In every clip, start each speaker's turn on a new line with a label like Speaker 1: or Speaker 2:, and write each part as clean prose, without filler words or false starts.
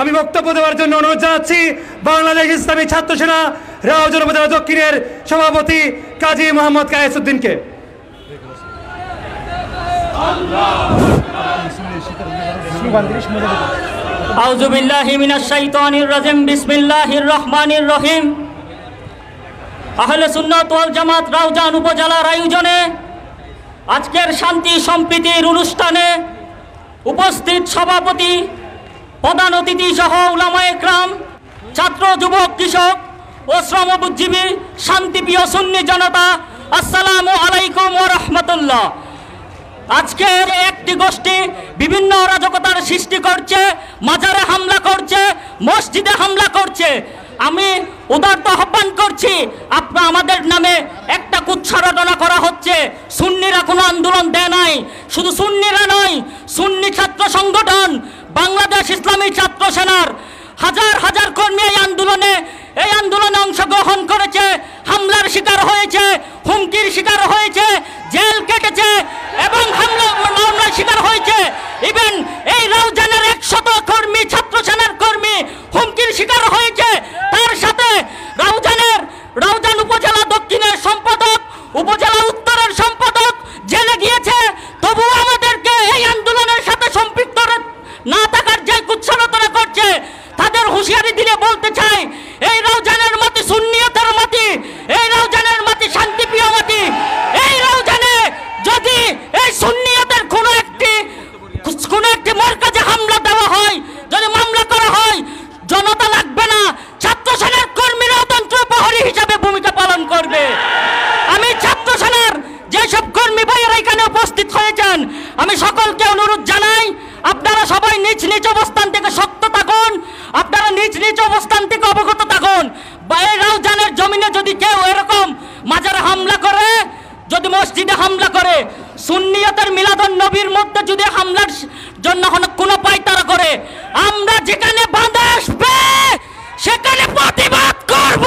Speaker 1: আমি বক্তব্য দেওয়ার জন্য অনুরোধ জানাচ্ছি বাংলাদেশ ইসলামী ছাত্র সেনা রাউজান উপজেলা দক্ষিণের সভাপতি কাজী মোহাম্মদ কায়েসউদ্দিনকে।
Speaker 2: আউযু বিল্লাহি মিনাশ শাইতানির রাজিম বিসমিল্লাহির রহমানির রহিম। আহলে সুন্নাত ওয়াল জামাত রাউজান উপজেলার আয়োজনে আজকের শান্তি সম্প্রীতির অনুষ্ঠানে উপস্থিত সভাপতি, প্রধান অতিথি সহ উলামায়ে কেরাম, ছাত্র, যুবক, কৃষক ও শ্রমজীবী শান্তিপ্রিয় সুন্নি জনতা, আসসালামু আলাইকুম ওয়া রাহমাতুল্লাহ। আজকের একটি গোষ্ঠী বিভিন্ন অরাজকতার সৃষ্টি করছে, মাজারে হামলা করছে, মসজিদে হামলা করছে। আমি উদারত আহ্বান করছি, আপনারা আমাদের নামে একটা কুৎসা রটনা করা হচ্ছে। সুন্নিরা কোনো আন্দোলন দেয় নাই, শুধু সুন্নিরা নয়, সুন্নি ছাত্র সংগঠন বাংলাদেশ ইসলামী ছাত্র সেনার হাজার হাজার কর্মী এই আন্দোলনে অংশগ্রহণ করেছে, হামলার শিকার হয়েছে, হুমকির শিকার হয়েছে, জেল কেটেছে এবং হামলার শিকার হয়েছে। ইভেন এই রাউজানের 100 কর্মী, ছাত্র সেনার কর্মী হুমকির শিকার হয়েছে। তার সাথে রাউজান উপজেলা দক্ষিণের সম্পাদক, উপজেলা উত্তরের সম্পাদক জেলে গিয়েছে। তবুও আমাদেরকে এই আন্দোলনের সাথে সম্পৃক্ত না থাকার যে কুৎসরতনা করছে, তাদের হুঁশিয়ারি দিলে বলতে চাই, এই রাউজানের মাটি সুন্নিয়তের মাটি, এই রাউজানের মাটি শান্তিপ্রিয় মাটি। এই রাউজানে যদি এই সুন্নিয়তের কোনো একটি মার্কাজে হামলা দেওয়া হয়, যদি মামলা করা হয়, জনতা লাগবে না, ছাত্র সেনার কর্মীরা তন্ত্র প্রহরী হিসাবে ভূমিকা পালন করবে। আমি ছাত্র সেনার যেসব কর্মী ভাইয়েরা এখানে উপস্থিত হয়েছেন, আমি সকলকে অনুরোধ জানাই, আপনারা সবাই নিজ নিজ অবস্থান থেকে শক্ত থাকুন, আপনারা নিজ নিজ অবস্থান থেকে অবগত থাকুন। এই রাউজানের জমিনে যদি কেউ এরকম মাজারে হামলা করে, যদি মসজিদে হামলা করে, সুন্নিয়তের মিলাদুন নবীর মধ্যে যদি হামলার জন্য কোনো পায়তারা করে, আমরা যেখানে বাধা আসবে সেখানে প্রতিবাদ করব,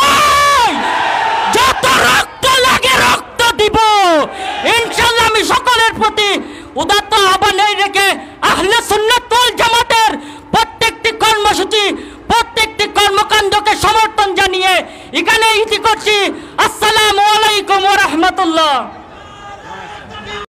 Speaker 2: যত রক্ত লাগে রক্ত দিব ইনশাআল্লাহ। আমি সকলের প্রতি উদাত্ত আহ্বান রেখে আহলে সুন্নাত ওয়াল জামাতের প্রত্যেকটি কর্মসূচি, প্রত্যেকটি কর্মকাণ্ডকে সমর্থন জানিয়ে এখানে ইতি করছি। আসসালামু আলাইকুম ওয়া রাহমাতুল্লাহ।